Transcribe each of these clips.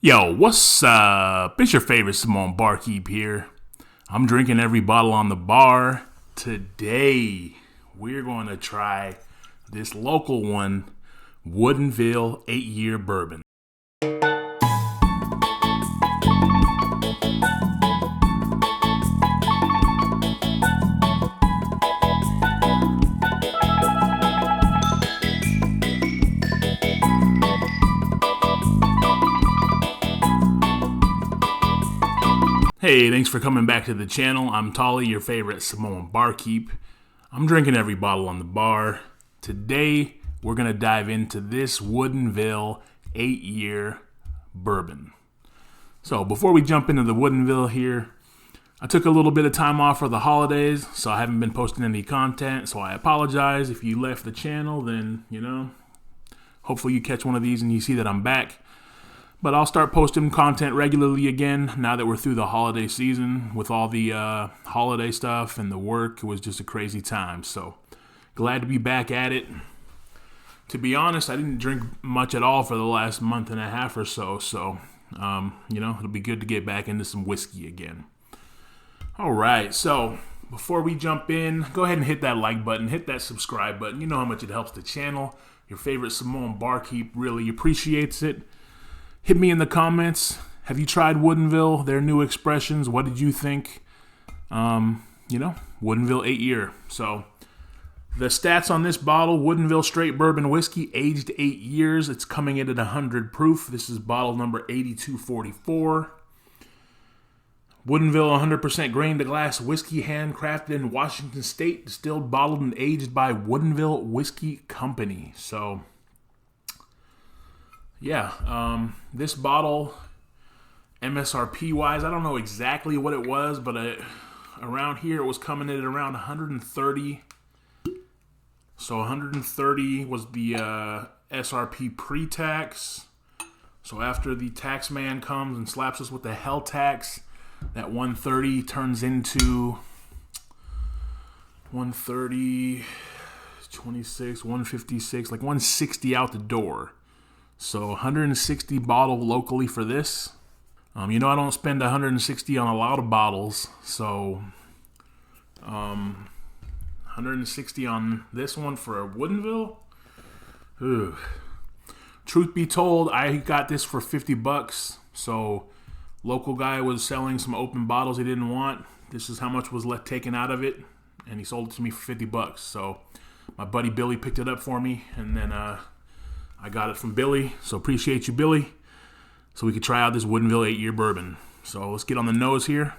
Yo, what's up? It's your favorite Samoan Barkeep here. I'm drinking every bottle on the bar. Today, we're going to try this local one, Woodinville 8-year bourbon. Hey, thanks for coming back to the channel. I'm Tolly, your favorite Samoan Barkeep. I'm drinking every bottle on the bar. Today, we're going to dive into this Woodinville 8-year bourbon. So, before we jump into the Woodinville here, I took a little bit of time off for the holidays, so I haven't been posting any content, so I apologize. If you left the channel, then, hopefully you catch one of these and you see that I'm back. But I'll start posting content regularly again now that we're through the holiday season with all the holiday stuff and the work. It was just a crazy time. So glad to be back at it. To be honest, I didn't drink much at all for the last month and a half or so. So, it'll be good to get back into some whiskey again. All right. So before we jump in, go ahead and hit that like button, hit that subscribe button. You know how much it helps the channel. Your favorite Samoan Barkeep really appreciates it. Hit me in the comments. Have you tried Woodinville? Their new expressions. What did you think? Woodinville 8-year. So the stats on this bottle: Woodinville straight bourbon whiskey, aged 8 years. It's coming in at 100 proof. This is bottle number 8244. Woodinville 100% grain to glass whiskey, handcrafted in Washington State, distilled, bottled, and aged by Woodinville Whiskey Company. So yeah, this bottle, MSRP wise, I don't know exactly what it was, but around here it was coming in at around 130. So 130 was the SRP pre-tax. So after the tax man comes and slaps us with the hell tax, that 130 turns into 130, 26, 156, like 160 out the door. So 160 bottle locally for this. I don't spend 160 on a lot of bottles. So 160 on this one for a Woodinville. Ugh. Truth be told, I got this for $50. So local guy was selling some open bottles he didn't want. This is how much was taken out of it. And he sold it to me for $50. So my buddy Billy picked it up for me. And then I got it from Billy, so appreciate you, Billy. So we could try out this Woodinville 8-year bourbon. So let's get on the nose here.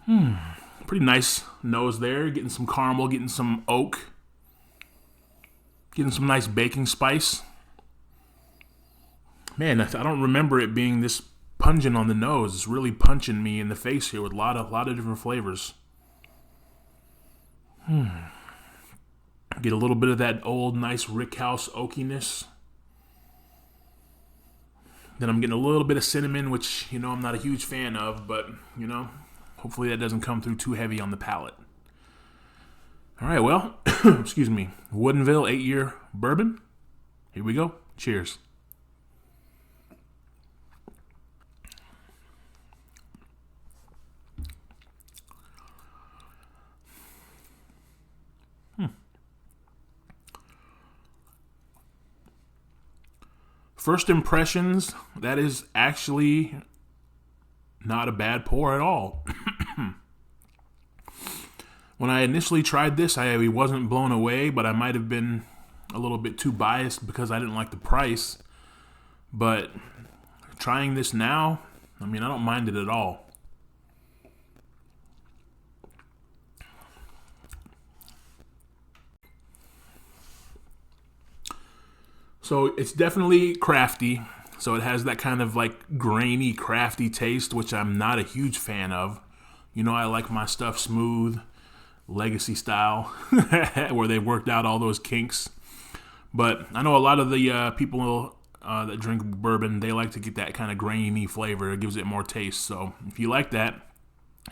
Pretty nice nose there. Getting some caramel, getting some oak. Getting some nice baking spice. Man, I don't remember it being this pungent on the nose. It's really punching me in the face here with a lot of different flavors. Get a little bit of that old, nice Rickhouse oakiness. Then I'm getting a little bit of cinnamon, which, I'm not a huge fan of, but, hopefully that doesn't come through too heavy on the palate. All right, well, excuse me, Woodinville 8-year bourbon. Here we go. Cheers. First impressions, that is actually not a bad pour at all. When I initially tried this, I wasn't blown away, but I might have been a little bit too biased because I didn't like the price. But trying this now, I don't mind it at all. So it's definitely crafty. So it has that kind of like grainy, crafty taste, which I'm not a huge fan of. I like my stuff smooth, legacy style, where they've worked out all those kinks. But I know a lot of the people that drink bourbon, they like to get that kind of grainy flavor. It gives it more taste. So if you like that,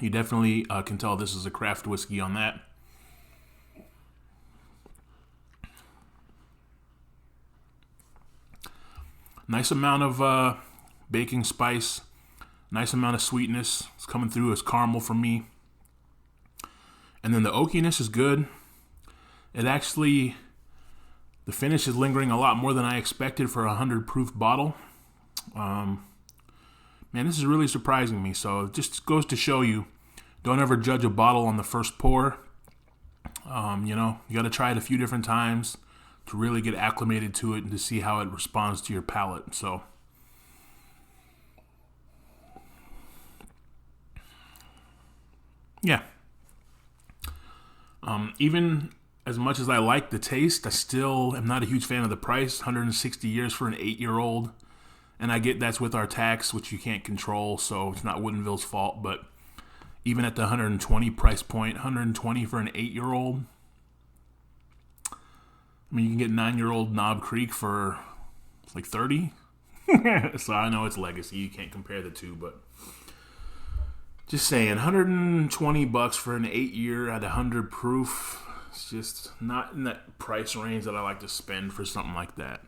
you definitely can tell this is a craft whiskey on that. Nice amount of baking spice. Nice amount of sweetness. It's coming through as caramel for me. And then the oakiness is good. It actually, the finish is lingering a lot more than I expected for a 100 proof bottle. Man, this is really surprising me. So it just goes to show you, don't ever judge a bottle on the first pour. You got to try it a few different times to really get acclimated to it and to see how it responds to your palate. So, yeah. Even as much as I like the taste, I still am not a huge fan of the price. 160 years for an 8-year-old. And I get that's with our tax, which you can't control, so it's not Woodinville's fault. But even at the 120 price point, 120 for an 8-year-old. I mean, you can get 9-year-old Knob Creek for like 30. So I know it's legacy. You can't compare the two, but just saying, $120 for an 8-year at 100 proof. It's just not in that price range that I like to spend for something like that.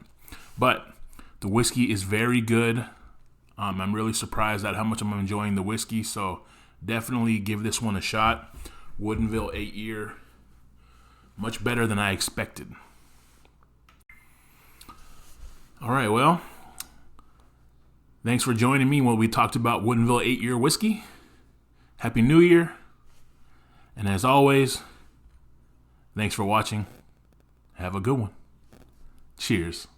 But the whiskey is very good. I'm really surprised at how much I'm enjoying the whiskey, so definitely give this one a shot. Woodinville 8-year. Much better than I expected. All right, well, thanks for joining me when we talked about Woodinville 8-year whiskey. Happy New Year. And as always, thanks for watching. Have a good one. Cheers.